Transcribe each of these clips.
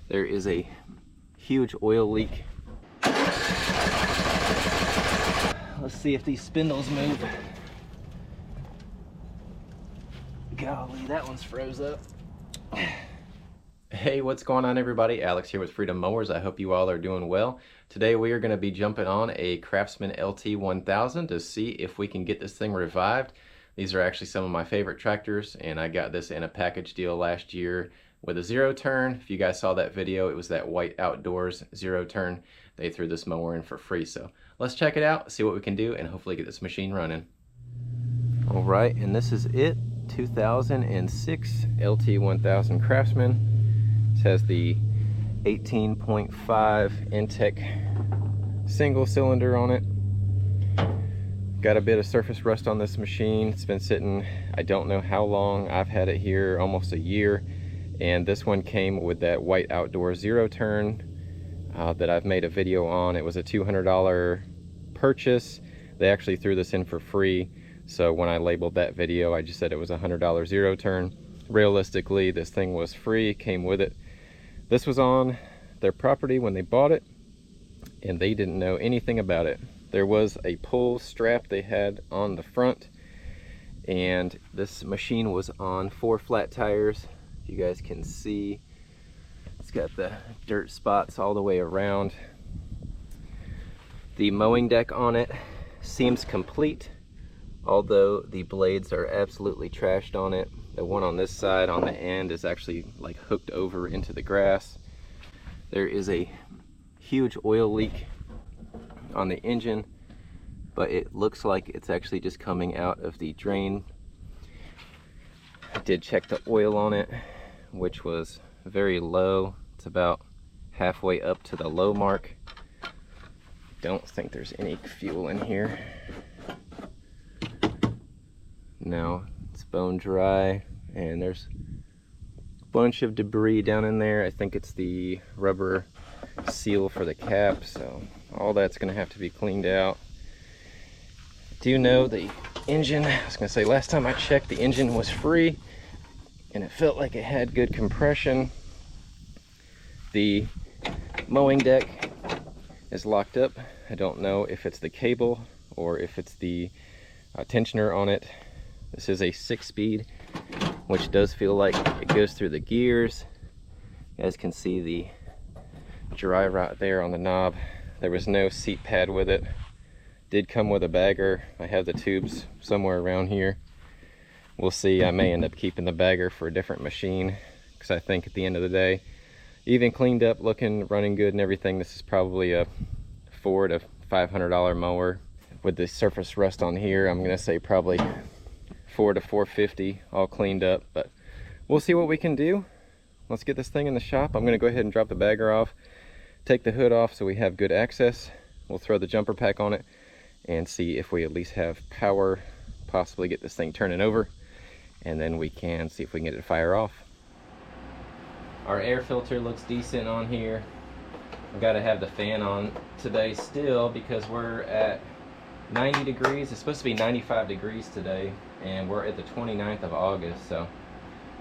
There is a huge oil leak. Let's see if these spindles move. Golly, that one's froze up. Hey, what's going on everybody? Alex here with Freedom Mowers. I hope you all are doing well. Today we are going to be jumping on a Craftsman Lt1000 to see if we can get this thing revived. These are actually some of my favorite tractors, and I got this in a package deal last year with a zero turn. If you guys saw that video, it was that white outdoors zero turn. They threw this mower in for free. So let's check it out, see what we can do, and hopefully get this machine running. All right, and this is it. 2006 Lt1000 Craftsman. This has the 18.5 Intech single cylinder on it. Got a bit of surface rust on this machine. It's been sitting, I don't know how long. I've had it here almost a year, and this one came with that white outdoor zero turn that I've made a video on. It was a $200 purchase. They actually threw this in for free. So when I labeled that video, I just said it was a $100 zero turn. Realistically, this thing was free, came with it. This was on their property when they bought it, and they didn't know anything about it. There was a pull strap they had on the front, and this machine was on 4 flat tires. You guys can see it's got the dirt spots all the way around. The mowing deck on it seems complete, although the blades are absolutely trashed on it. The one on this side on the end is actually like hooked over into the grass. There is a huge oil leak on the engine, but it looks like it's actually just coming out of the drain. I did check the oil on it, which was very low. It's about halfway up to the low mark. Don't think there's any fuel in here. No, it's bone dry, and there's a bunch of debris down in there. I think it's the rubber seal for the cap, so all that's going to have to be cleaned out. I do know the engine, I was going to say last time I checked, the engine was free, and it felt like it had good compression. The mowing deck is locked up. I don't know if it's the cable or if it's the tensioner on it. This is a 6-speed, which does feel like it goes through the gears. You guys can see the dry rot there on the knob. There was no seat pad with it. Did come with a bagger. I have the tubes somewhere around here. We'll see. I may end up keeping the bagger for a different machine, because I think at the end of the day, even cleaned up, looking, running good and everything, this is probably a $400 to $500 mower. With the surface rust on here, I'm gonna say probably $400 to $450 all cleaned up, but we'll see what we can do. Let's get this thing in the shop. I'm gonna go ahead and drop the bagger off, take the hood off so we have good access. We'll throw the jumper pack on it and see if we at least have power, possibly get this thing turning over, and then we can see if we can get it to fire off. Our air filter looks decent on here. I've got to have the fan on today still because we're at 90 degrees. It's supposed to be 95 degrees today, and we're at the 29th of August, so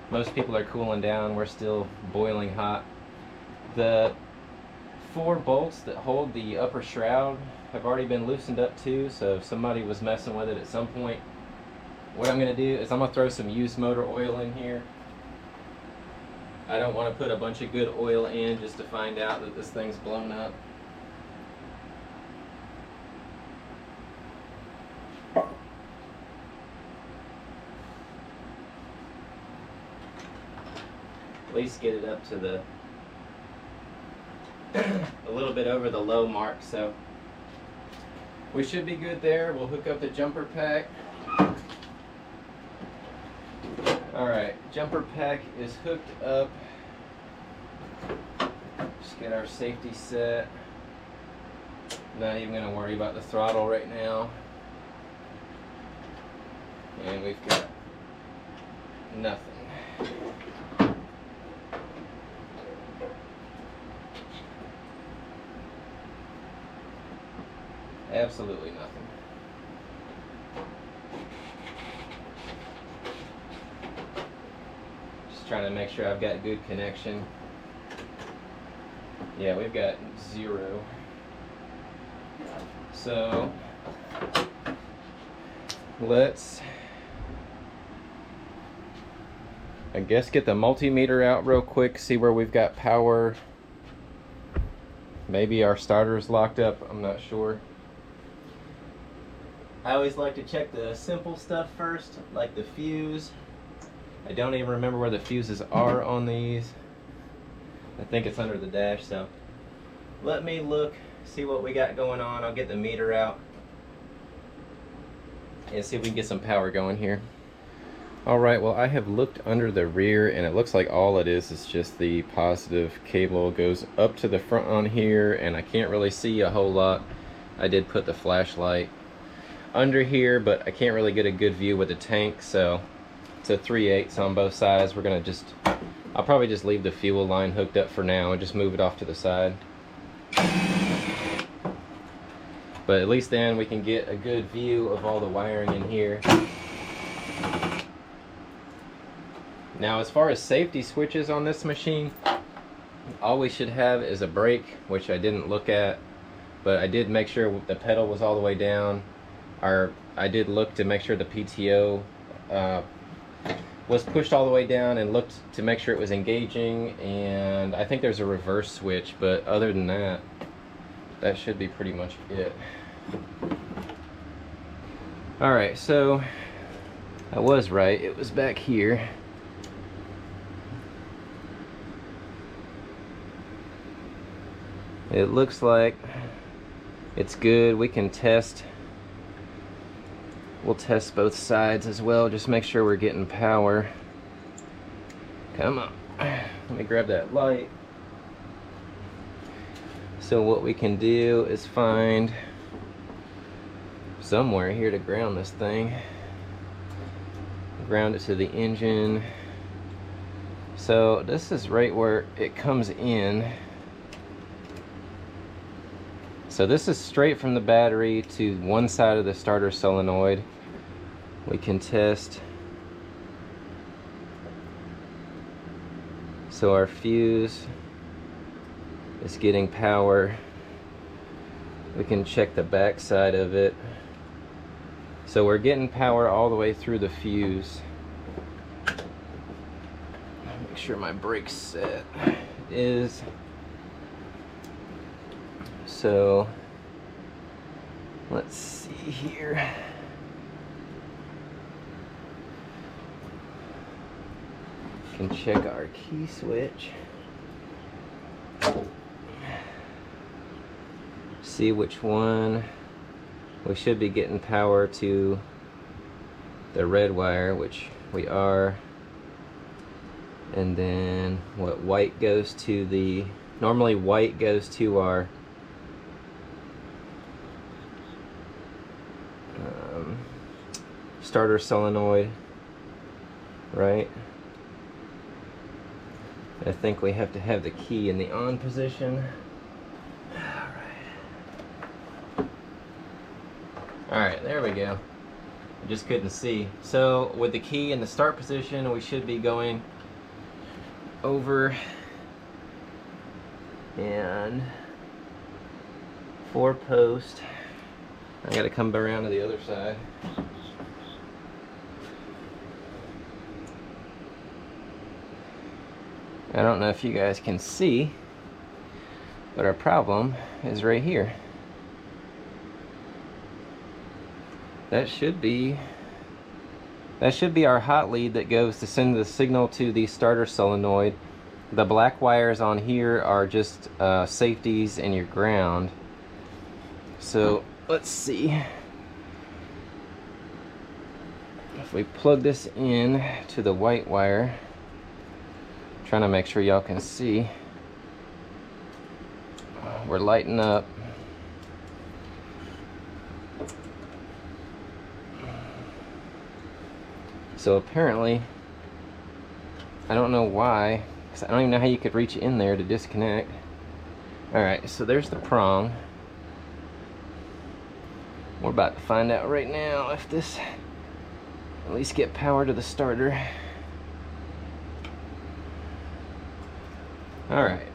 most people are cooling down. We're still boiling hot. The 4 bolts that hold the upper shroud have already been loosened up too, so if somebody was messing with it at some point, what I'm going to do is I'm going to throw some used motor oil in here. I don't want to put a bunch of good oil in just to find out that this thing's blown up. At least get it up to the a little bit over the low mark, so we should be good there. We'll hook up the jumper pack. Alright, jumper pack is hooked up. Just get our safety set. Not even going to worry about the throttle right now. And we've got nothing. Absolutely nothing. Just trying to make sure I've got good connection. Yeah, we've got 0. So let's, I guess, get the multimeter out real quick, see where we've got power. Maybe our starter's locked up, I'm not sure. I always like to check the simple stuff first, like the fuse. I don't even remember where the fuses are on these. I think it's under the dash, so let me look, see what we got going on. I'll get the meter out and see if we can get some power going here. Alright, well, I have looked under the rear and it looks like all it is just the positive cable goes up to the front on here, and I can't really see a whole lot. I did put the flashlight under here, but I can't really get a good view with the tank, so it's a 3/8 on both sides. We're gonna just, I'll probably just leave the fuel line hooked up for now and just move it off to the side. But at least then we can get a good view of all the wiring in here. Now, as far as safety switches on this machine, all we should have is a brake, which I didn't look at, but I did make sure the pedal was all the way down. I did look to make sure the PTO was pushed all the way down, and looked to make sure it was engaging, and I think there's a reverse switch, but other than that, that should be pretty much it. Alright, so I was right, it was back here. It looks like it's good. We can test. We'll test both sides as well, just make sure we're getting power. Come on. Let me grab that light. So what we can do is find somewhere here to ground this thing. Ground it to the engine. So this is right where it comes in. So this is straight from the battery to one side of the starter solenoid. We can test. So our fuse is getting power. We can check the back side of it. So we're getting power all the way through the fuse. Make sure my brake's set. It is. So let's see here. Can check our key switch. See which one. We should be getting power to the red wire, which we are. And then what white goes to the, normally white goes to our starter solenoid, right? I think we have to have the key in the on position. Alright, there we go. I just couldn't see. So with the key in the start position, we should be going over and 4 post. I gotta come around to the other side. I don't know if you guys can see, but our problem is right here. That should be our hot lead that goes to send the signal to the starter solenoid. The black wires on here are just safeties and your ground. So let's see if we plug this in to the white wire. Trying to make sure y'all can see. We're lighting up. So apparently, I don't know why, because I don't even know how you could reach in there to disconnect. Alright, so there's the prong. We're about to find out right now if this at least get power to the starter. Alright,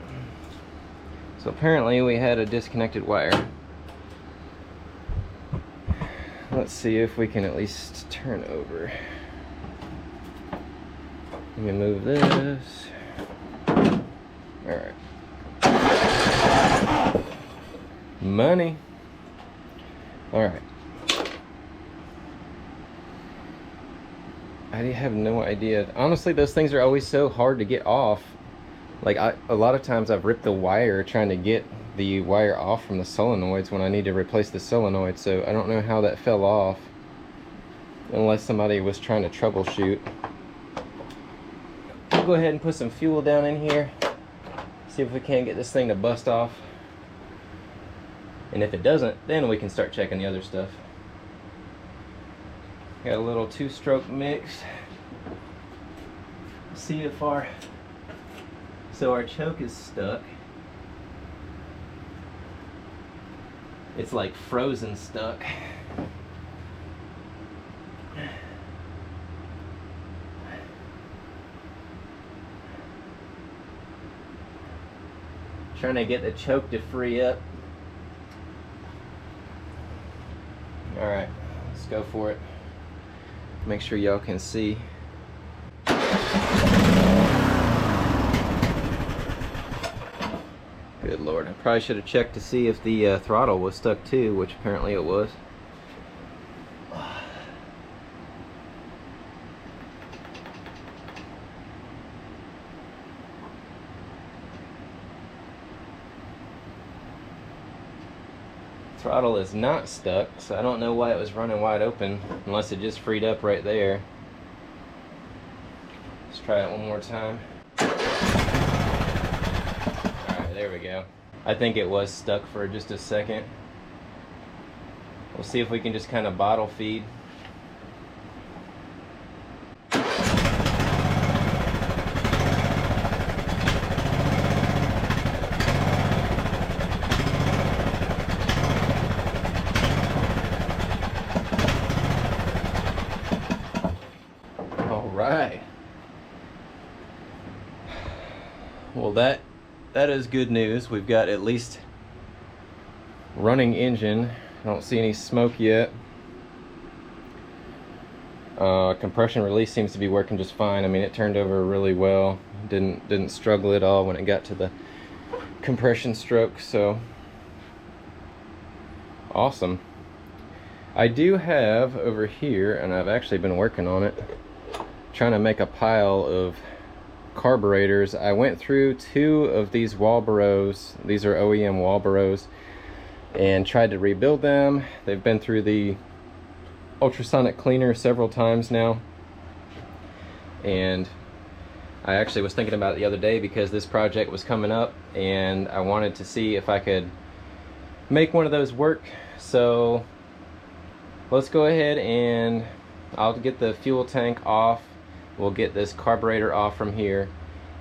So apparently we had a disconnected wire. Let's see if we can at least turn over. Let me move this. Alright. Money. Alright. I have no idea. Honestly, those things are always so hard to get off. Like, a lot of times I've ripped the wire trying to get the wire off from the solenoids when I need to replace the solenoid, so I don't know how that fell off. Unless somebody was trying to troubleshoot. We'll go ahead and put some fuel down in here. See if we can't get this thing to bust off. And if it doesn't, then we can start checking the other stuff. Got a little 2-stroke mix. See if our choke is stuck. It's like frozen stuck. Trying to get the choke to free up. Alright, let's go for it. Make sure y'all can see. Good Lord, I probably should have checked to see if the throttle was stuck too, which apparently it was. Throttle is not stuck, so I don't know why it was running wide open, unless it just freed up right there. Let's try it one more time. Alright, there we go. I think it was stuck for just a second. We'll see if we can just kind of bottle feed. Alright. Well, that is good news. We've got at least running engine. I don't see any smoke yet. Compression release seems to be working just fine. I mean, it turned over really well. Didn't struggle at all when it got to the compression stroke, so awesome. I do have over here, and I've actually been working on it, trying to make a pile of carburetors. I went through 2 of these Walboros. These are OEM Walboros, and tried to rebuild them. They've been through the ultrasonic cleaner several times now, and I actually was thinking about it the other day because this project was coming up and I wanted to see if I could make one of those work. So let's go ahead and I'll get the fuel tank off. We'll get this carburetor off from here,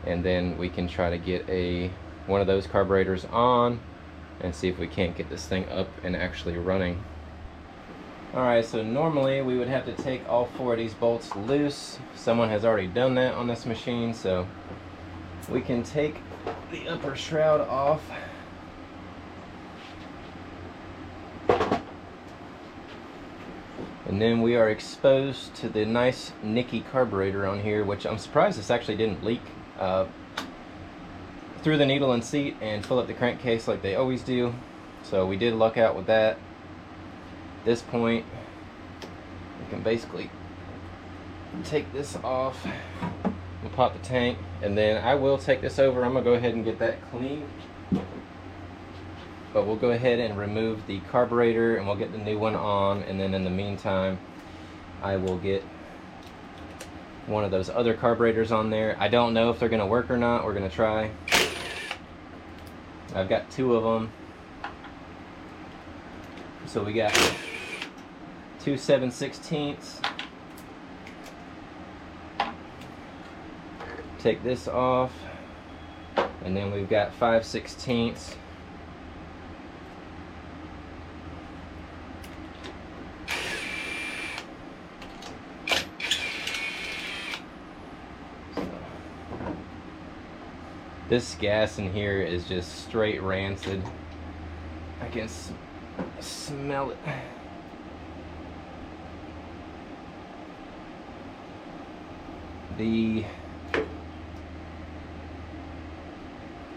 and then we can try to get one of those carburetors on and see if we can't get this thing up and actually running. Alright, so normally we would have to take all 4 of these bolts loose. Someone has already done that on this machine, so we can take the upper shroud off. And then we are exposed to the nice Nicky carburetor on here, which I'm surprised this actually didn't leak through the needle and seat and fill up the crankcase like they always do. So we did luck out with that. At this point, we can basically take this off. We'll pop the tank, and then I will take this over. I'm gonna go ahead and get that clean. But we'll go ahead and remove the carburetor and we'll get the new one on, and then in the meantime I will get one of those other carburetors on there. I don't know if they're gonna work or not. We're gonna try. I've got 2 of them. So we got 2 7/16. Take this off, and then we've got 5/16. This gas in here is just straight rancid. I can smell it. The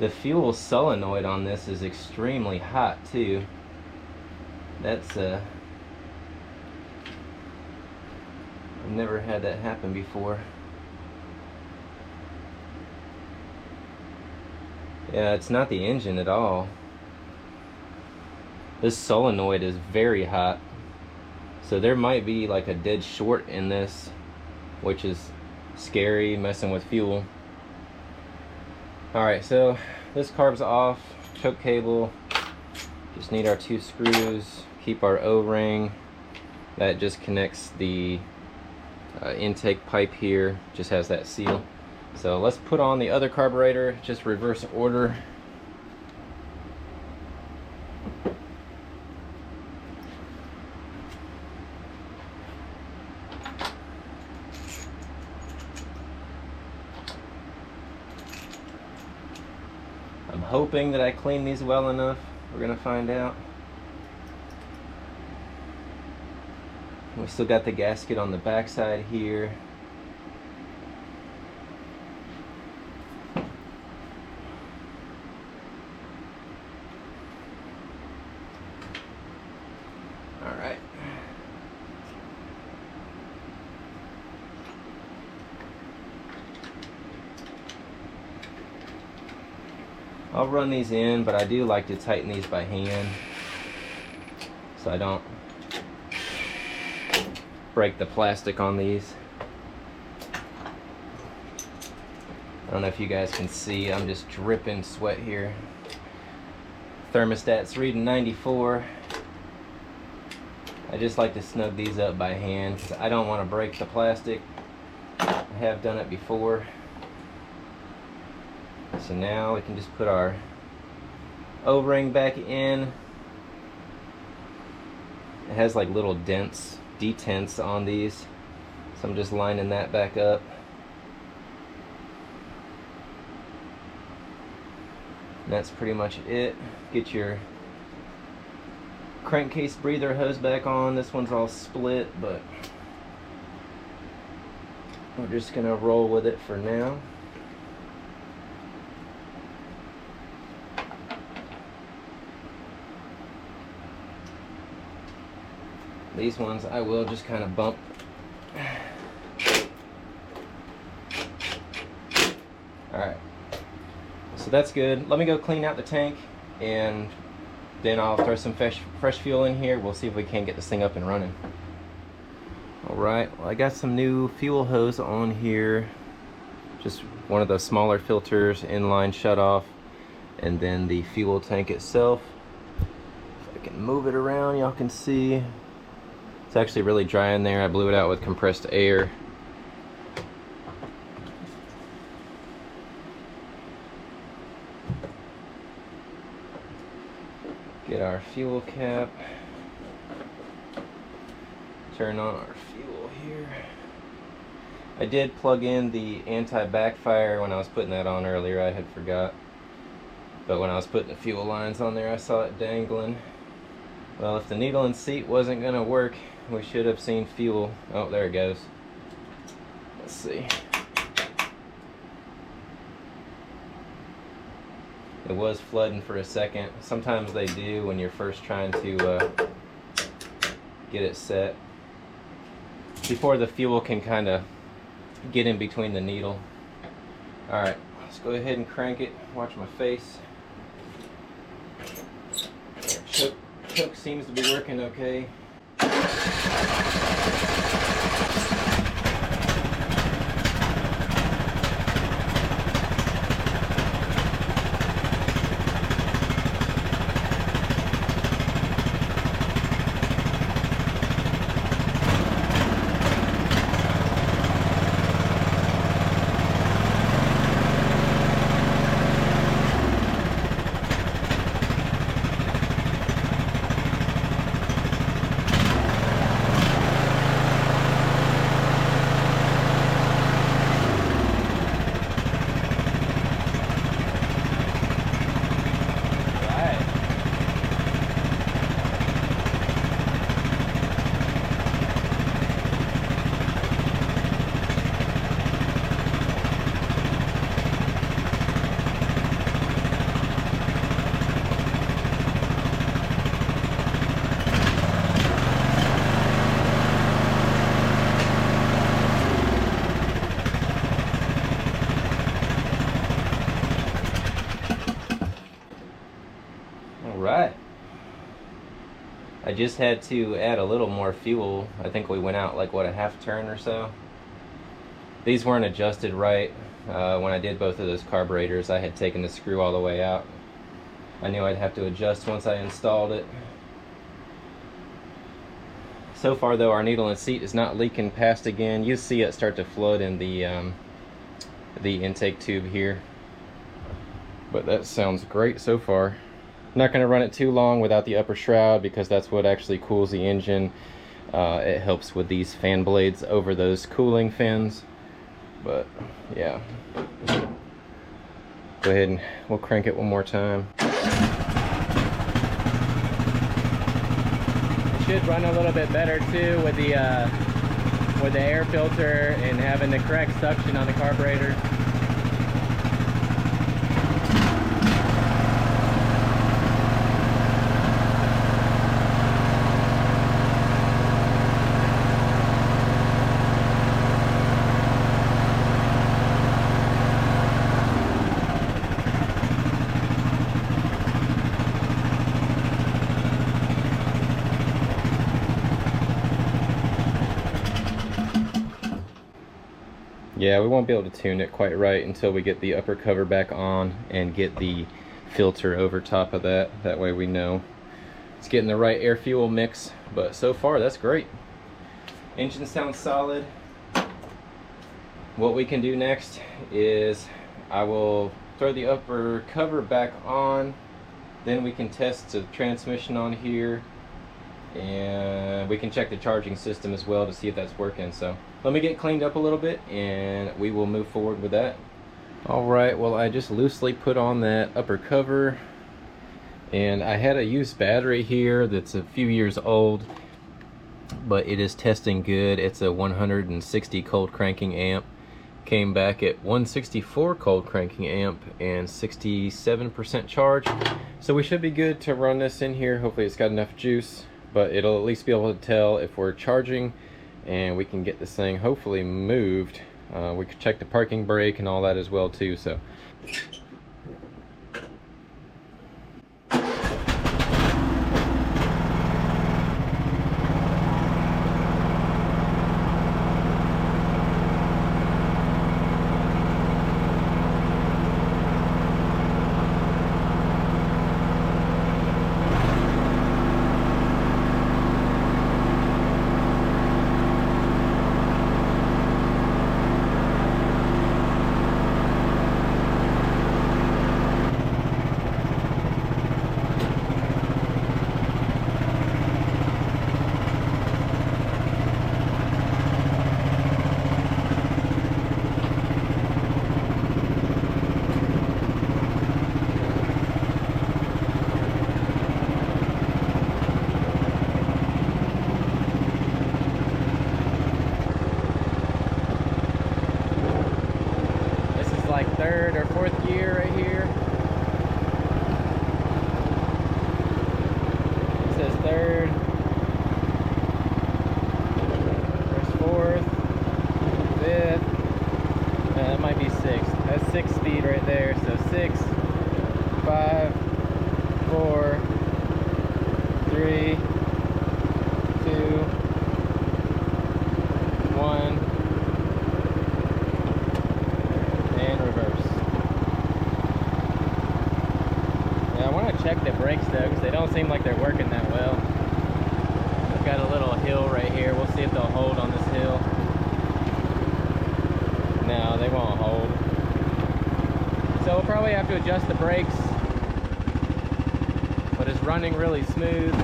fuel solenoid on this is extremely hot too. That's I've never had that happen before. Yeah, it's not the engine at all. This solenoid is very hot. So there might be like a dead short in this, which is scary, messing with fuel. Alright, so this carb's off, choke cable, just need our 2 screws, keep our O-ring, that just connects the intake pipe here, just has that seal. So let's put on the other carburetor, just reverse order. I'm hoping that I clean these well enough. We're gonna find out. We still got the gasket on the back side here. All right. I'll run these in, but I do like to tighten these by hand so I don't break the plastic on these. I don't know if you guys can see, I'm just dripping sweat here. Thermostat's reading 94. I just like to snug these up by hand because I don't want to break the plastic. I have done it before. So now we can just put our O-ring back in. It has like little dents, detents on these, so I'm just lining that back up. And that's pretty much it. Get your crankcase breather hose back on. This one's all split, but we're just gonna roll with it for now. These ones I will just kind of bump. Alright, so that's good. Let me go clean out the tank and then I'll throw some fresh fuel in here. We'll see if we can get this thing up and running. Alright, well, I got some new fuel hose on here. Just one of the smaller filters, inline shutoff, and then the fuel tank itself. If I can move it around, y'all can see. It's actually really dry in there. I blew it out with compressed air. Get our fuel cap. Turn on our fuel here. I did plug in the anti-backfire when I was putting that on earlier. I had forgot. But when I was putting the fuel lines on there, I saw it dangling. Well, if the needle and seat wasn't going to work, we should have seen fuel. Oh, there it goes. Let's see. It was flooding for a second. Sometimes they do when you're first trying to get it set. Before the fuel can kind of get in between the needle. Alright, let's go ahead and crank it. Watch my face. Choke seems to be working okay. right. I just had to add a little more fuel. I think we went out like, what, a half turn or so? These weren't adjusted right. When I did both of those carburetors, I had taken the screw all the way out. I knew I'd have to adjust once I installed it. So far though, our needle and seat is not leaking past again. You see it start to flood in the intake tube here. But that sounds great so far. I'm not going to run it too long without the upper shroud because that's what actually cools the engine. It helps with these fan blades over those cooling fins. But yeah, go ahead and we'll crank it one more time. It should run a little bit better too with the air filter and having the correct suction on the carburetor. Yeah, we won't be able to tune it quite right until we get the upper cover back on and get the filter over top of that. That way we know it's getting the right air fuel mix. But so far, that's great. Engine sounds solid. What we can do next is I will throw the upper cover back on. Then we can test the transmission on here. And we can check the charging system as well to see if that's working. So let me get cleaned up a little bit and we will move forward with that. Alright, well, I just loosely put on that upper cover and I had a used battery here that's a few years old, but it is testing good. It's a 160 cold cranking amp. Came back at 164 cold cranking amp and 67% charge. So we should be good to run this in here. Hopefully it's got enough juice. But it'll at least be able to tell if we're charging, and we can get this thing hopefully moved. We could check the parking brake and all that as well too. So third or fourth gear right here. It says third. There's fourth, fifth. That might be sixth. That's 6 speed right there. So 6, 5, 4, 3, 2, 1. Check the brakes though, because they don't seem like they're working that well. I've got a little hill right here. We'll see if they'll hold on this hill. No, they won't hold. So we'll probably have to adjust the brakes, but it's running really smooth.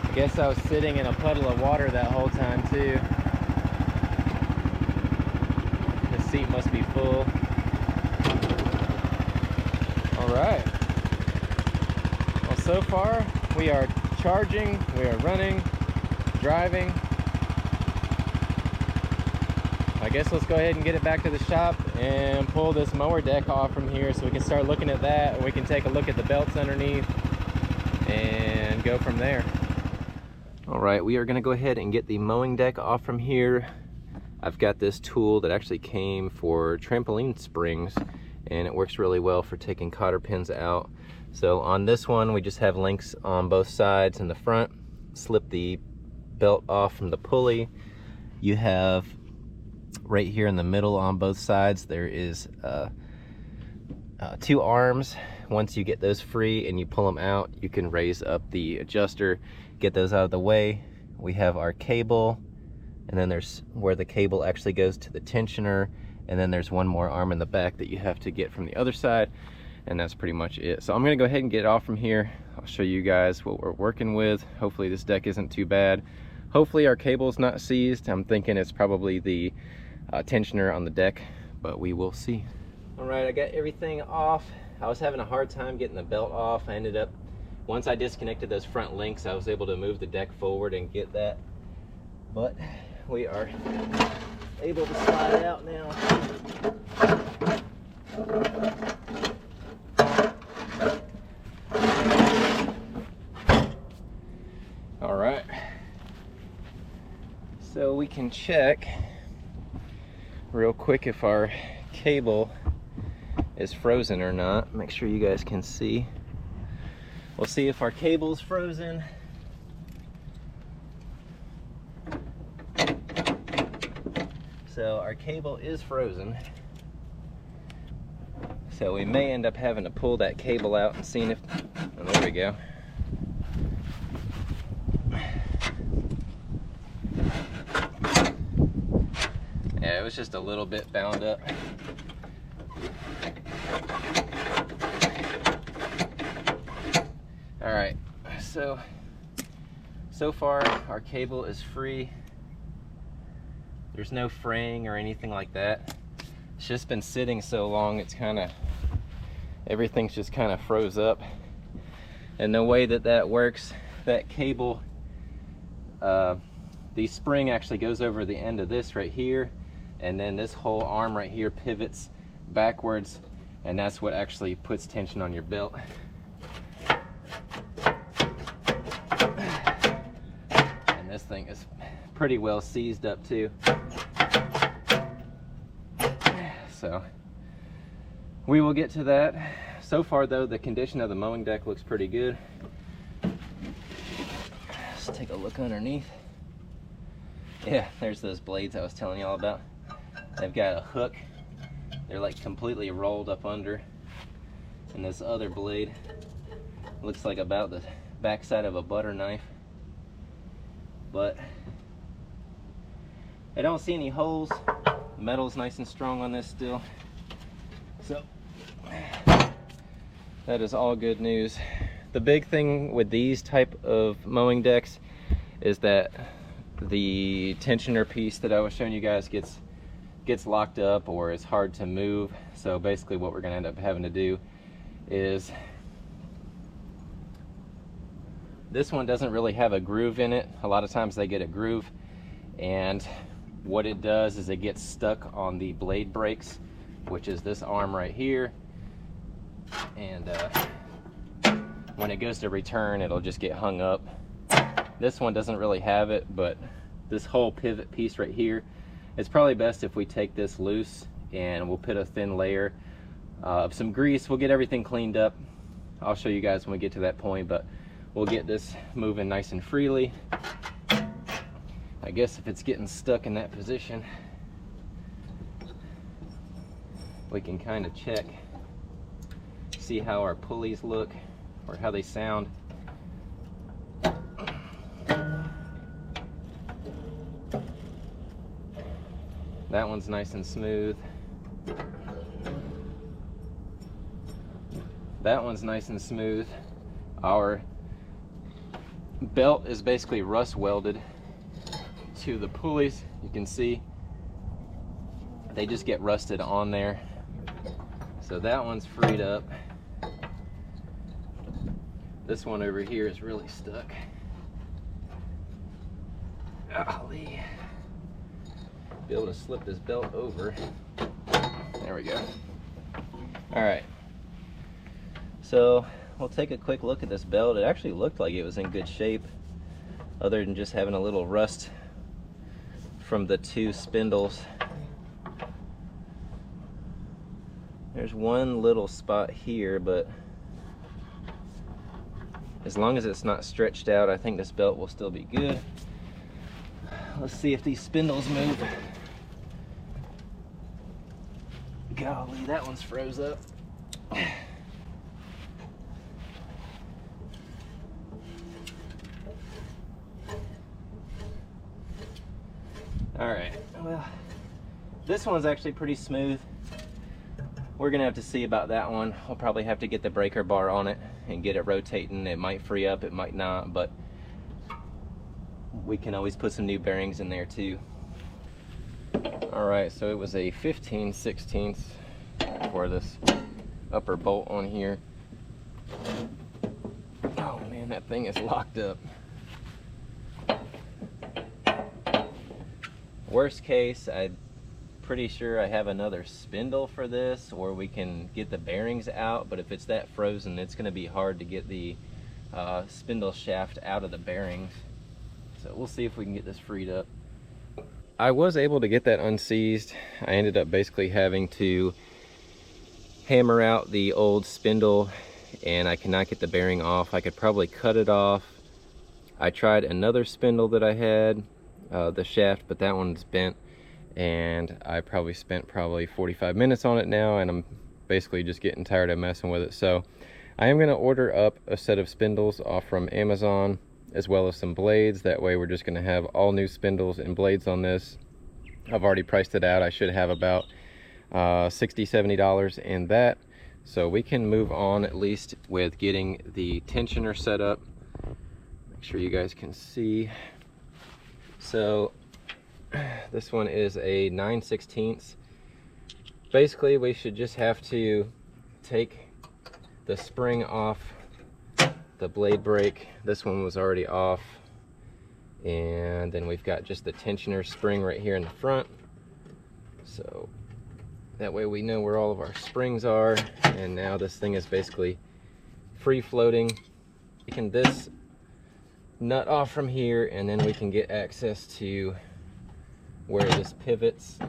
I guess I was sitting in a puddle of water that whole time too. The seat must be full. Alright. Well, so far we are charging, we are running, driving. I guess let's go ahead and get it back to the shop and pull this mower deck off from here so we can start looking at that, and we can take a look at the belts underneath and go from there. All right, we are gonna go ahead and get the mowing deck off from here. I've got this tool that actually came for trampoline springs, and it works really well for taking cotter pins out. So on this one, we just have links on both sides and the front. Slip the belt off from the pulley. You have right here in the middle on both sides, there is 2 arms. Once you get those free and you pull them out, you can raise up the adjuster, get those out of the way. We have our cable, and then there's where the cable actually goes to the tensioner, and then there's one more arm in the back that you have to get from the other side, and that's pretty much it. So I'm gonna go ahead and get it off from here. I'll show you guys what we're working with. Hopefully this deck isn't too bad. Hopefully our cable's not seized. I'm thinking it's probably the tensioner on the deck, but we will see. All right, I got everything off. I was having a hard time getting the belt off. I ended up, once I disconnected those front links, I was able to move the deck forward and get that. But we are able to slide it out now. All right. So we can check real quick if our cable is frozen or not. Make sure you guys can see. We'll see if our cable's frozen. So our cable is frozen. So we may end up having to pull that cable out and seeing if, oh, there we go. Yeah, it was just a little bit bound up. All right, so far our cable is free. There's no fraying or anything like that. It's just been sitting so long, it's everything's just kind of froze up. And the way that works, that cable, the spring actually goes over the end of this right here, and then this whole arm right here pivots backwards, and that's what actually puts tension on your belt. And this thing is pretty well seized up too. So we will get to that. So far though, the condition of the mowing deck looks pretty good. Let's take a look underneath. Yeah, there's those blades I was telling y'all about. They've got a hook. They're like completely rolled up under. And this other blade looks like about the backside of a butter knife. But I don't see any holes. The metal's nice and strong on this still. So that is all good news. The big thing with these type of mowing decks is that the tensioner piece that I was showing you guys gets locked up or is hard to move. So basically what we're gonna end up having to do is, this one doesn't really have a groove in it. A lot of times they get a groove, and what it does is it gets stuck on the blade brakes, which is this arm right here, and when it goes to return, it'll just get hung up. This one doesn't really have it, but this whole pivot piece right here, it's probably best if we take this loose and we'll put a thin layer of some grease. We'll get everything cleaned up. I'll show you guys when we get to that point, but we'll get this moving nice and freely. I guess if it's getting stuck in that position, we can kind of check, see how our pulleys look or how they sound. That one's nice and smooth. That one's nice and smooth. Our belt is basically rust welded to the pulleys. You can see they just get rusted on there. So that one's freed up. This one over here is really stuck. Golly. Be able to slip this belt over. There we go. All right. So we'll take a quick look at this belt. It actually looked like it was in good shape, other than just having a little rust from the 2 spindles. There's one little spot here, but as long as it's not stretched out, I think this belt will still be good. Let's see if these spindles move. Golly, that one's froze up. Alright, well, this one's actually pretty smooth. We're gonna have to see about that one. I'll probably have to get the breaker bar on it and get it rotating. It might free up, it might not, but we can always put some new bearings in there too. Alright, so it was a 15/16 for this upper bolt on here. Oh man, that thing is locked up. Worst case, I'm pretty sure I have another spindle for this, or we can get the bearings out, but if it's that frozen, it's going to be hard to get the spindle shaft out of the bearings. So we'll see if we can get this freed up. I was able to get that unseized. I ended up basically having to hammer out the old spindle, and I cannot get the bearing off. I could probably cut it off. I tried another spindle that I had, the shaft, but that one's bent, and I probably spent 45 minutes on it now, and I'm basically just getting tired of messing with it. So I am going to order up a set of spindles off from Amazon, as well as some blades. That way we're just going to have all new spindles and blades on this. I've already priced it out. I should have about $60–70 in that, so we can move on at least with getting the tensioner set up. Make sure you guys can see. So this one is a 9/16. Basically, we should just have to take the spring off the blade brake. This one was already off, and then we've got just the tensioner spring right here in the front, so that way we know where all of our springs are. And now this thing is basically free floating. Taking this nut off from here, and then we can get access to where this pivots,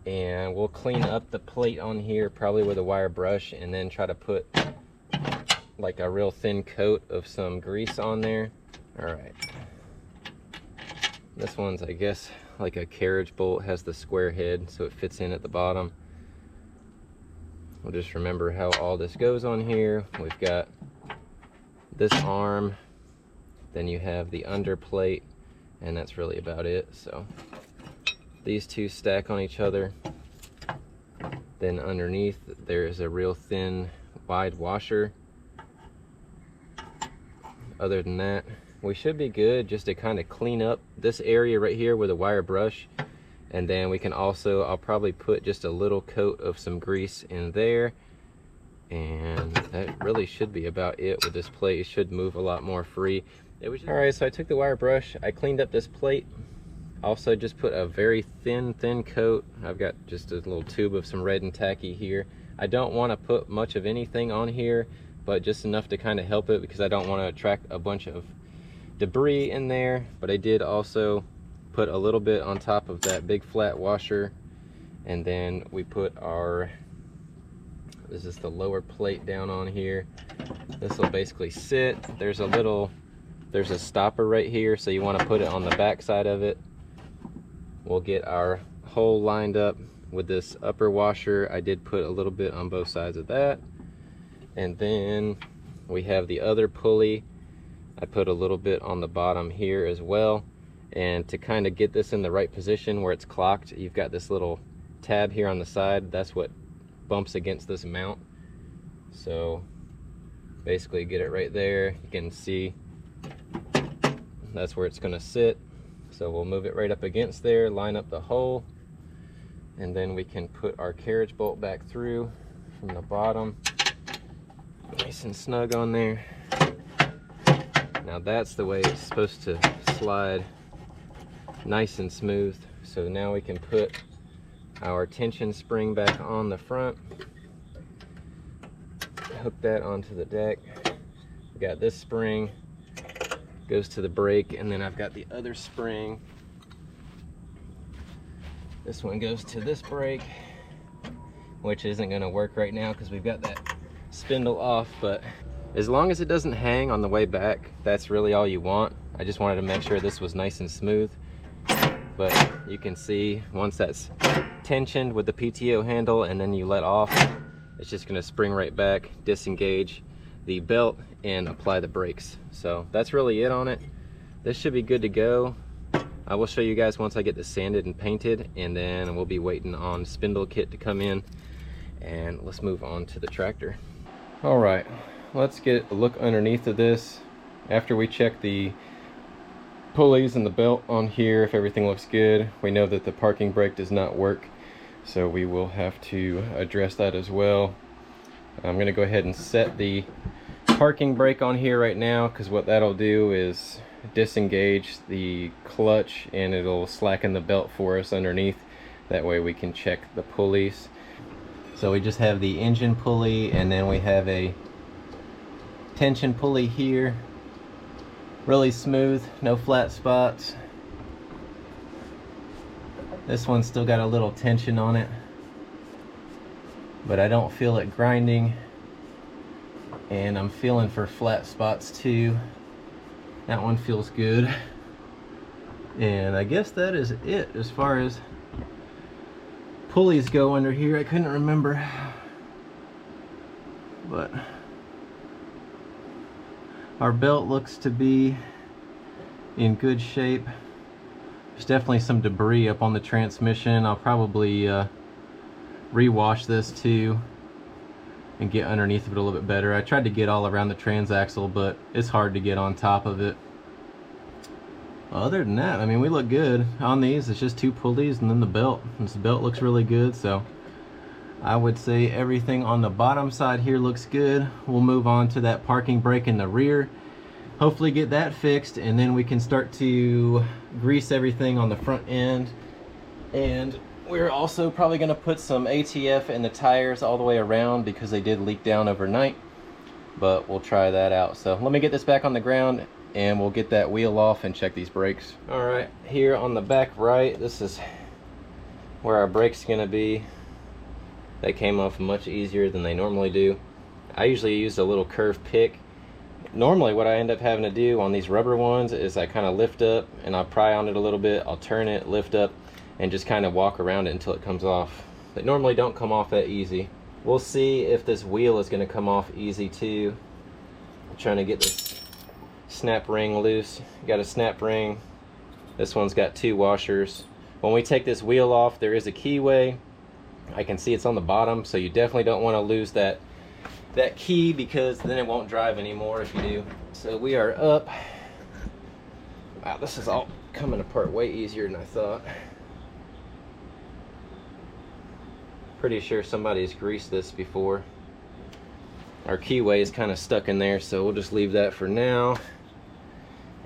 and we'll clean up the plate on here probably with a wire brush, and then try to put like a real thin coat of some grease on there. All right, this one's, I guess, like a carriage bolt, has the square head so it fits in at the bottom. We'll just remember how all this goes on here. We've got this arm, then you have the under plate, and that's really about it. So these two stack on each other. Then underneath there is a real thin wide washer. Other than that, we should be good just to kind of clean up this area right here with a wire brush. And then we can also, I'll probably put just a little coat of some grease in there, and that really should be about it with this plate. It should move a lot more free. It was just... Alright, so I took the wire brush, I cleaned up this plate, also just put a very thin coat. I've got just a little tube of some red and tacky here. I don't want to put much of anything on here, but just enough to kind of help it, because I don't want to attract a bunch of debris in there. But I did also put a little bit on top of that big flat washer, and then we put our, this is the lower plate down on here. This will basically sit, there's a stopper right here, so you want to put it on the back side of it. We'll get our hole lined up with this upper washer. I did put a little bit on both sides of that, and then we have the other pulley. I put a little bit on the bottom here as well. And to kind of get this in the right position where it's clocked, you've got this little tab here on the side. That's what bumps against this mount. So basically get it right there. You can see that's where it's going to sit. So we'll move it right up against there, line up the hole, and then we can put our carriage bolt back through from the bottom. Nice and snug on there. Now that's the way it's supposed to slide, nice and smooth. So now we can put our tension spring back on the front. hook that onto the deck. We got this spring, goes to the brake, and then I've got the other spring. This one goes to this brake, which isn't gonna work right now because we've got that spindle off, but as long as it doesn't hang on the way back, that's really all you want. I just wanted to make sure this was nice and smooth. But you can see once that's tensioned with the PTO handle and then you let off, it's just gonna spring right back, disengage the belt, and apply the brakes. So that's really it on it. This should be good to go. I will show you guys once I get this sanded and painted, and then we'll be waiting on spindle kit to come in, and let's move on to the tractor. All right, let's get a look underneath of this. After we check the pulleys and the belt on here, if everything looks good, we know that the parking brake does not work, so we will have to address that as well. I'm going to go ahead and set the parking brake on here right now, because what that'll do is disengage the clutch and it'll slacken the belt for us underneath. That way we can check the pulleys. So we just have the engine pulley, and then we have a tension pulley here. Really smooth, no flat spots. This one's still got a little tension on it, but I don't feel it grinding, and I'm feeling for flat spots too. That one feels good, and I guess that is it as far as pulleys go under here. I couldn't remember, but our belt looks to be in good shape. There's definitely some debris up on the transmission. I'll probably rewash this too and get underneath of it a little bit better. I tried to get all around the transaxle, but it's hard to get on top of it. Other than that, I mean, we look good on these. It's just two pulleys and then the belt. This belt looks really good, so I would say everything on the bottom side here looks good. We'll move on to that parking brake in the rear. Hopefully get that fixed, and then we can start to grease everything on the front end. And we're also probably going to put some ATF in the tires all the way around because they did leak down overnight. But we'll try that out. So let me get this back on the ground and we'll get that wheel off and check these brakes. All right, here on the back right, this is where our brake's going to be. They came off much easier than they normally do. I usually use a little curved pick. Normally what I end up having to do on these rubber ones is I kind of lift up and I pry on it a little bit, I'll turn it, lift up, and just kind of walk around it until it comes off. They normally don't come off that easy. We'll see if this wheel is going to come off easy too. I'm trying to get this snap ring loose. Got a snap ring. This one's got two washers. When we take this wheel off, there is a keyway. I can see it's on the bottom, so you definitely don't want to lose that key, because then it won't drive anymore if you do. So we are up. Wow, this is all coming apart way easier than I thought. Pretty sure somebody's greased this before. Our keyway is kind of stuck in there, so we'll just leave that for now.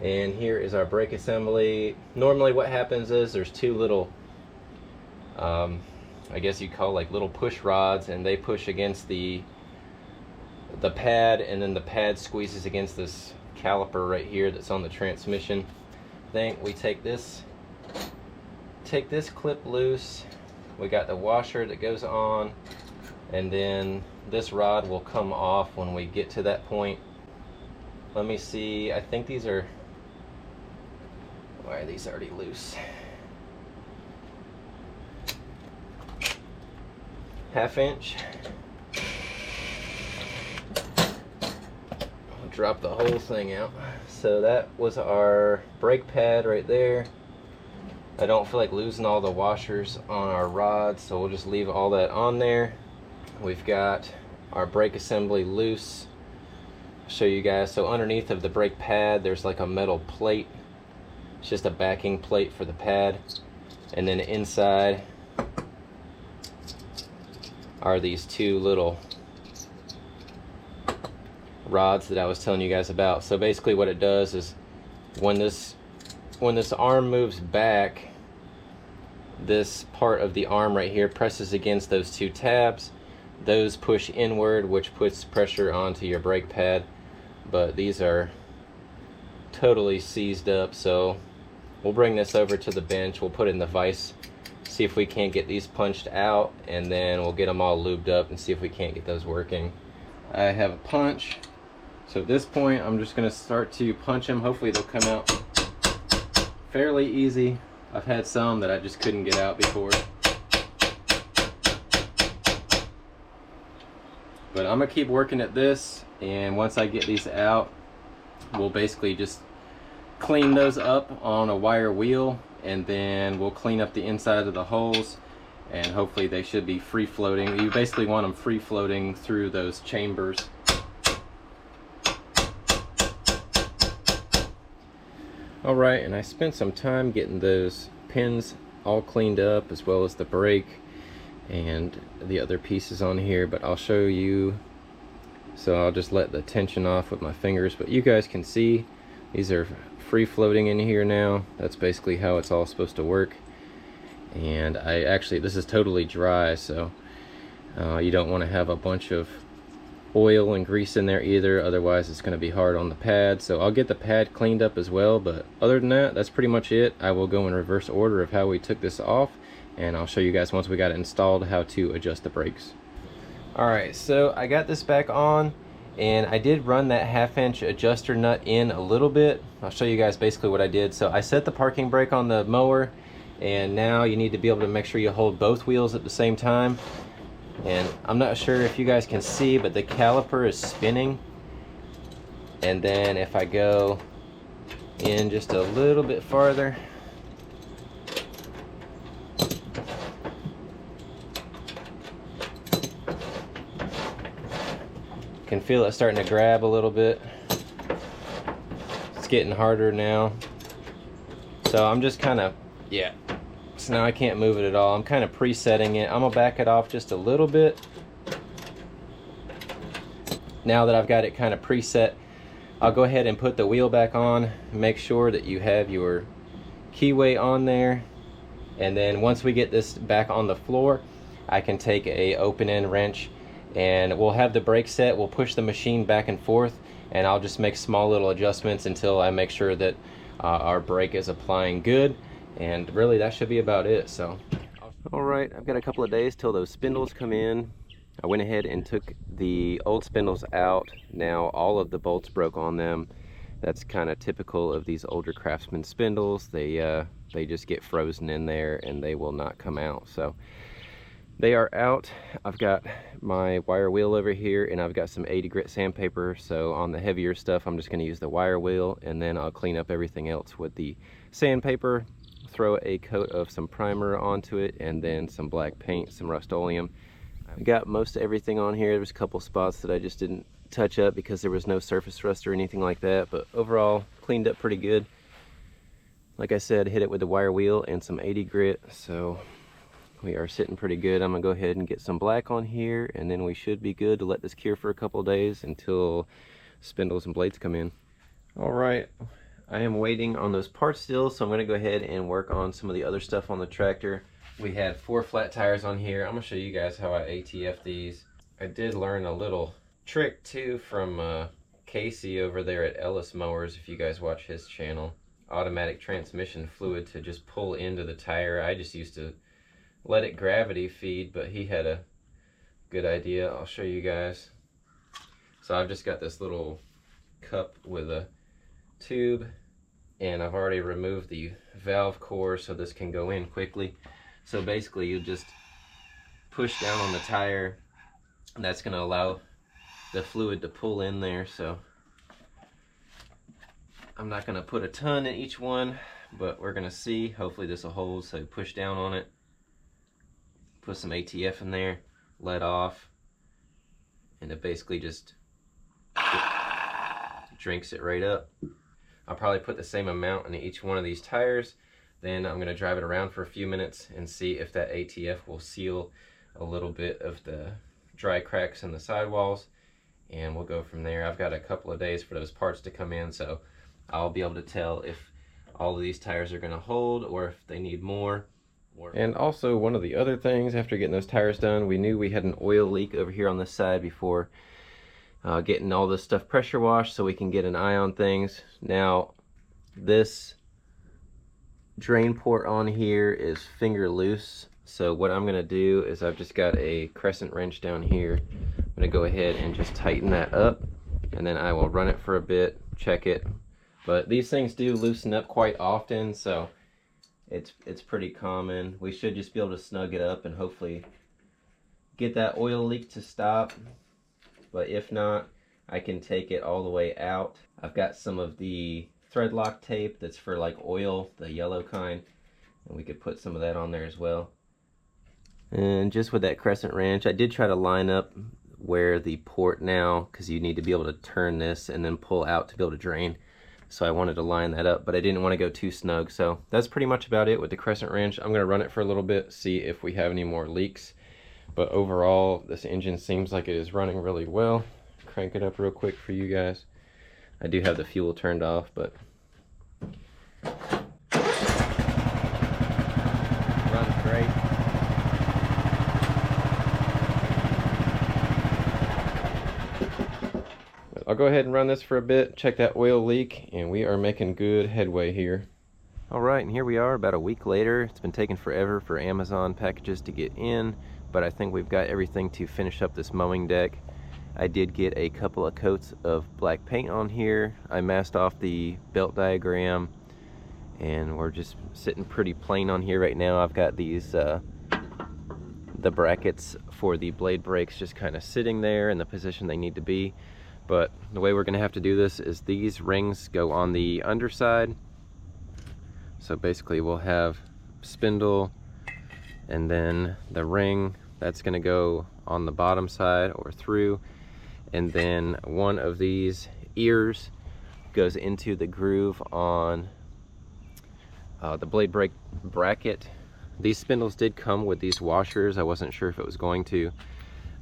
And here is our brake assembly. Normally what happens is there's two little I guess you call like little push rods, and they push against the pad, and then the pad squeezes against this caliper right here that's on the transmission. Then we take this clip loose. We got the washer that goes on, and then this rod will come off when we get to that point. Let me see, I think these are, why are these already loose? Half inch. I'll drop the whole thing out. So that was our brake pad right there. I don't feel like losing all the washers on our rods, so we'll just leave all that on there. We've got our brake assembly loose. I'll show you guys. So underneath of the brake pad, there's like a metal plate. It's just a backing plate for the pad. And then inside are these two little rods that I was telling you guys about. So basically what it does is when this arm moves back, this part of the arm right here presses against those two tabs. those push inward, which puts pressure onto your brake pad, but these are totally seized up. So we'll bring this over to the bench, we'll put it in the vise, see if we can't get these punched out, and then we'll get them all lubed up and see if we can't get those working. I have a punch, so at this point I'm just going to start to punch them. Hopefully they'll come out fairly easy. I've had some that I just couldn't get out before, but I'm gonna keep working at this, and once I get these out, we'll basically just clean those up on a wire wheel, and then we'll clean up the inside of the holes, and hopefully they should be free floating. You basically want them free floating through those chambers. Alright, and I spent some time getting those pins all cleaned up, as well as the brake and the other pieces on here, but I'll show you. So I'll just let the tension off with my fingers, but you guys can see these are free floating in here now. That's basically how it's all supposed to work. And this is totally dry, so you don't want to have a bunch of oil and grease in there either, otherwise it's going to be hard on the pad. So I'll get the pad cleaned up as well, but other than that, that's pretty much it. I will go in reverse order of how we took this off, and I'll show you guys once we got it installed how to adjust the brakes. Alright, so I got this back on, and I did run that 1/2" adjuster nut in a little bit. I'll show you guys basically what I did. So I set the parking brake on the mower, and now you need to be able to make sure you hold both wheels at the same time. And I'm not sure if you guys can see, but the caliper is spinning. And then if I go in just a little bit farther, can feel it starting to grab a little bit. It's getting harder now. So I'm just kind of, so now I can't move it at all. I'm kind of presetting it. I'm gonna back it off just a little bit. Now that I've got it kind of preset, I'll go ahead and put the wheel back on. Make sure that you have your keyway on there. And then once we get this back on the floor, I can take a open end wrench, and we'll have the brake set. We'll push the machine back and forth, and I'll just make small little adjustments until I make sure that our brake is applying good. And really that should be about it. So alright, I've got a couple of days till those spindles come in. I went ahead and took the old spindles out. Now all of the bolts broke on them. That's kind of typical of these older Craftsman spindles. They just get frozen in there and they will not come out. So they are out. I've got my wire wheel over here, and I've got some 80 grit sandpaper. So on the heavier stuff, I'm just going to use the wire wheel, and then I'll clean up everything else with the sandpaper, throw a coat of some primer onto it, and then some black paint, some Rust-Oleum. I've got most of everything on here. There's a couple spots that I just didn't touch up because there was no surface rust or anything like that, but overall cleaned up pretty good. Like I said, hit it with the wire wheel and some 80 grit, so we are sitting pretty good. I'm gonna go ahead and get some black on here, and then we should be good to let this cure for a couple of days until spindles and blades come in. All right, I am waiting on those parts still, so I'm gonna go ahead and work on some of the other stuff on the tractor. We had 4 flat tires on here. I'm gonna show you guys how I ATF these. I did learn a little trick too from Casey over there at Ellis Mowers, if you guys watch his channel. Automatic transmission fluid to just pull into the tire. I just used to let it gravity feed, but he had a good idea. I'll show you guys. So I've just got this little cup with a tube, and I've already removed the valve core so this can go in quickly. So basically you just push down on the tire, and that's going to allow the fluid to pull in there. So I'm not going to put a ton in each one, but we're going to see. Hopefully this will hold. So push down on it, put some ATF in there, let off, and it basically just drinks it right up. I'll probably put the same amount in each one of these tires. Then I'm going to drive it around for a few minutes and see if that ATF will seal a little bit of the dry cracks in the sidewalls, and we'll go from there. I've got a couple of days for those parts to come in, so I'll be able to tell if all of these tires are going to hold or if they need more. And also, one of the other things, after getting those tires done, we knew we had an oil leak over here on this side before getting all this stuff pressure washed so we can get an eye on things. Now, this drain port on here is finger loose, so what I'm going to do is I've just got a crescent wrench down here. I'm going to go ahead and just tighten that up, and then I will run it for a bit, check it. But these things do loosen up quite often, so it's pretty common. We should just be able to snug it up and hopefully get that oil leak to stop. But if not, I can take it all the way out. I've got some of the thread lock tape that's for like oil, the yellow kind, and we could put some of that on there as well. And just with that crescent wrench, I did try to line up where the port now, because you need to be able to turn this and then pull out to be able to drain. So I wanted to line that up, but I didn't want to go too snug. So that's pretty much about it with the crescent wrench. I'm going to run it for a little bit, see if we have any more leaks. But overall, this engine seems like it is running really well. Crank it up real quick for you guys. I do have the fuel turned off, but runs great. I'll go ahead and run this for a bit, check that oil leak, and we are making good headway here. Alright, and here we are about a week later. It's been taking forever for Amazon packages to get in, but I think we've got everything to finish up this mowing deck. I did get a couple of coats of black paint on here. I masked off the belt diagram, and we're just sitting pretty plain on here right now. I've got these the brackets for the blade brakes just kind of sitting there in the position they need to be. But the way we're going to have to do this is these rings go on the underside. So basically we'll have spindle, and then the ring that's going to go on the bottom side or through, and then one of these ears goes into the groove on the blade brake bracket. These spindles did come with these washers. I wasn't sure if it was going to,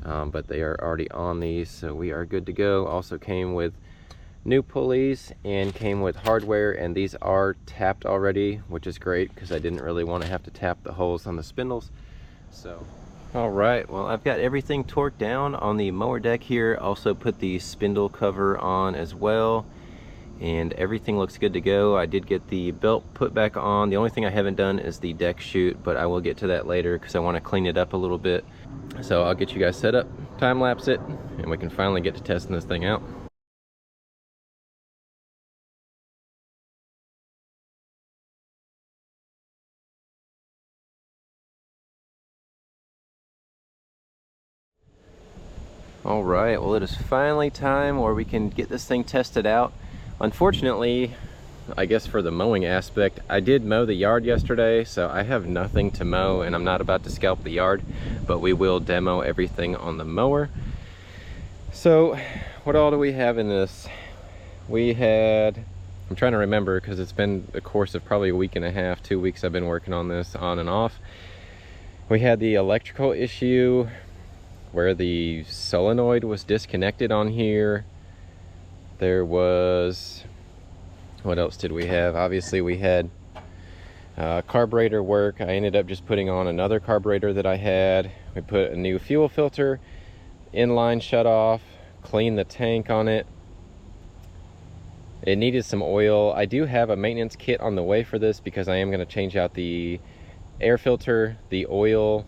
but they are already on these, so we are good to go. Also came with new pulleys and came with hardware, and these are tapped already, which is great because I didn't really want to have to tap the holes on the spindles. So alright, well, I've got everything torqued down on the mower deck here. Also put the spindle cover on as well, and everything looks good to go. I did get the belt put back on. The only thing I haven't done is the deck chute, but I will get to that later because I want to clean it up a little bit. So I'll get you guys set up, time lapse it, and we can finally get to testing this thing out. Alright, well, it is finally time where we can get this thing tested out. Unfortunately, I guess for the mowing aspect, I did mow the yard yesterday, so I have nothing to mow, and I'm not about to scalp the yard, but we will demo everything on the mower. So what all do we have in this? We had, I'm trying to remember because it's been a course of probably a week and a half, 2 weeks I've been working on this on and off. We had the electrical issue where the solenoid was disconnected on here. There was, what else did we have? Obviously we had carburetor work. I ended up just putting on another carburetor that I had. We put a new fuel filter, inline shut off, cleaned the tank on it. It needed some oil. I do have a maintenance kit on the way for this because I am going to change out the air filter, the oil,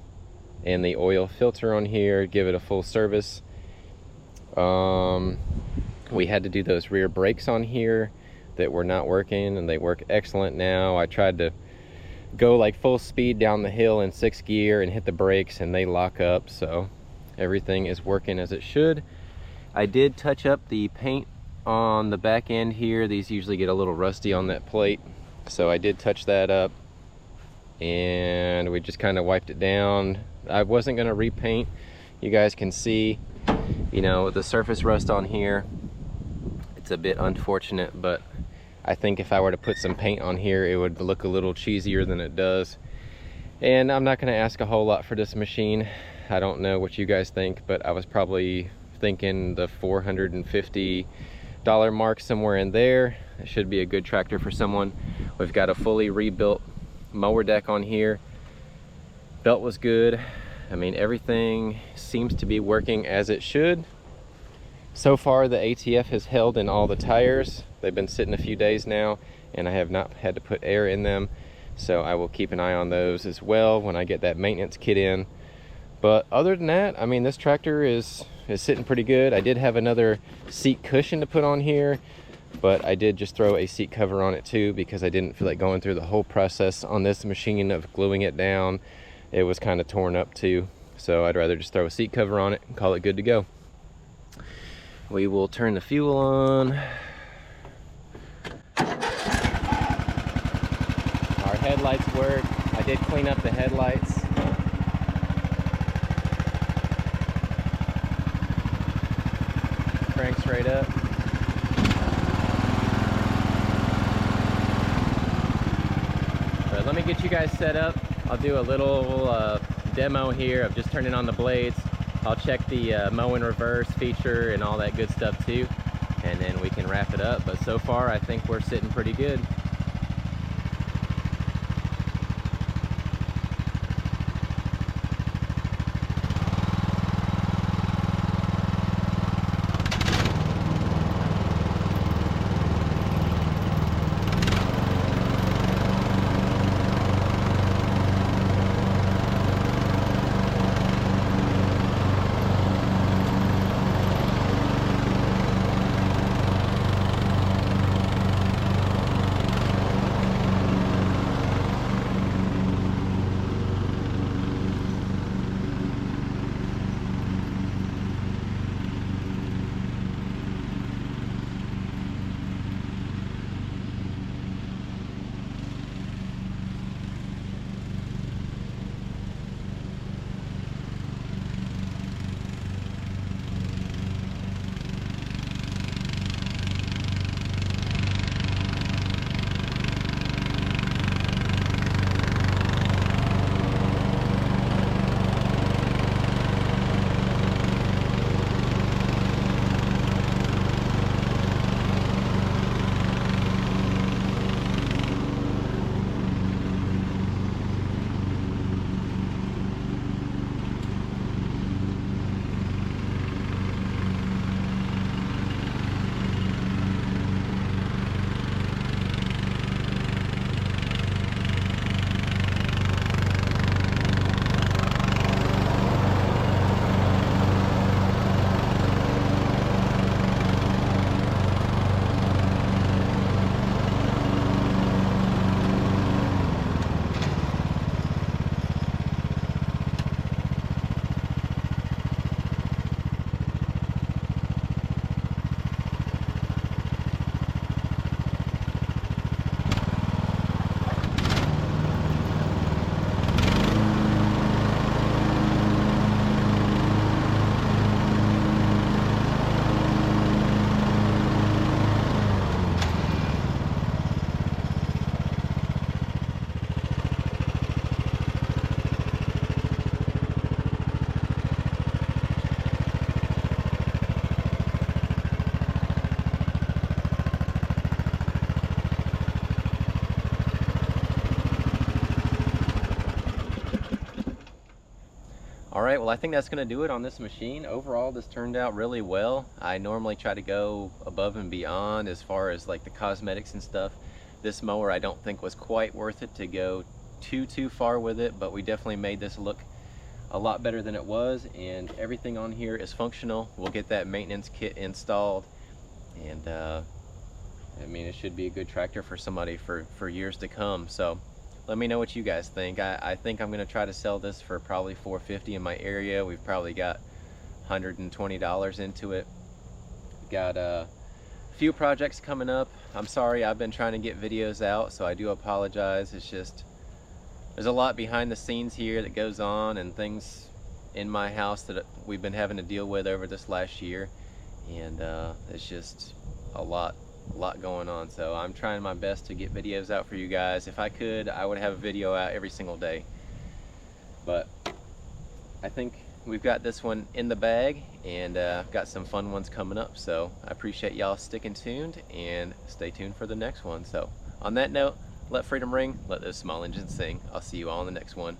and the oil filter on here, give it a full service. We had to do those rear brakes on here that were not working, and they work excellent now. I tried to go like full speed down the hill in 6th gear and hit the brakes, and they lock up, so everything is working as it should. I did touch up the paint on the back end here. These usually get a little rusty on that plate, so I did touch that up, and we just kind of wiped it down. I wasn't going to repaint. You guys can see, you know, the surface rust on here. It's a bit unfortunate, but I think if I were to put some paint on here, it would look a little cheesier than it does. And I'm not going to ask a whole lot for this machine. I don't know what you guys think, but I was probably thinking the $450 mark, somewhere in there. It should be a good tractor for someone. We've got a fully rebuilt mower deck on here. Belt was good. I mean, everything seems to be working as it should. So far, the ATF has held in all the tires. They've been sitting a few days now, and I have not had to put air in them. So I will keep an eye on those as well when I get that maintenance kit in. But other than that, I mean, this tractor is sitting pretty good. I did have another seat cushion to put on here, but I did just throw a seat cover on it too because I didn't feel like going through the whole process on this machine of gluing it down. It was kind of torn up too. So I'd rather just throw a seat cover on it and call it good to go. We will turn the fuel on. Our headlights work. I did clean up the headlights. Crank straight up. But let me get you guys set up. I'll do a little demo here of just turning on the blades. I'll check the mow in reverse feature and all that good stuff too, and then we can wrap it up. But so far I think we're sitting pretty good. Alright, well I think that's going to do it on this machine. Overall this turned out really well. I normally try to go above and beyond as far as like the cosmetics and stuff. This mower I don't think was quite worth it to go too far with it, but we definitely made this look a lot better than it was, and everything on here is functional. We'll get that maintenance kit installed, and I mean, it should be a good tractor for somebody for years to come. So let me know what you guys think. I think I'm going to try to sell this for probably $450 in my area. We've probably got $120 into it. Got a few projects coming up. I'm sorry, I've been trying to get videos out, so I do apologize. It's just, there's a lot behind the scenes here that goes on, and things in my house that we've been having to deal with over this last year, and it's just a lot going on. So I'm trying my best to get videos out for you guys. If I could, I would have a video out every single day, but I think we've got this one in the bag, and got some fun ones coming up. So I appreciate y'all sticking tuned, and stay tuned for the next one. So on that note, let freedom ring, let those small engines sing. I'll see you all in the next one.